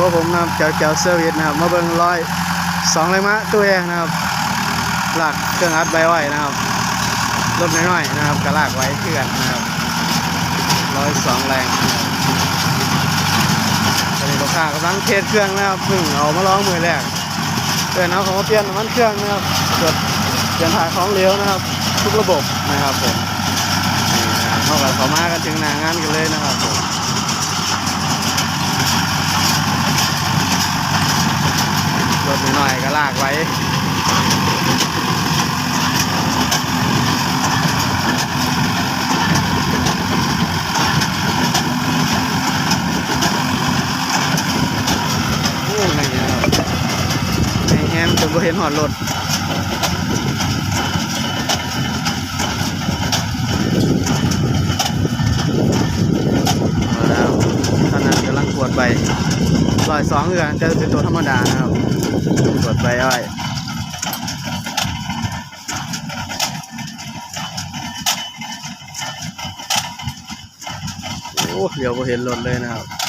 กับผมนะครับแก้วเซอร์วิสนะครับมาเบิ่ง102แรงม้าตัวเองนะครับลากเครื่องอัดใบอ้อยนะครับรถน้อยๆนะครับกระลากไว้เพื่อนนะครับ102แรงตอนนี้ลูกค้ากำลังเทสเครื่องนะครับเพิ่งเอามาลองมือแรกเพื่อนเอาของมาเปลี่ยนน้ำมันเครื่องนะครับเปลี่ยนถ่ายของเหลวนะครับทุกระบบนะครับผมนี่นะเข้ากับเขามากันถึงหน้างานกันเลยนะครับผมรถหน่อยๆก็ลากไว้อะไรเงี้ยครับแห้งๆจนบ่เห็นหอดรถแล้วท่านนั้นกำลังกวดใบ102คือกันจะเป็นตัวธรรมดานะครับกวดใบอ้อยโอ้เดี๋ยวบ่เห็นรถเลยนะครับ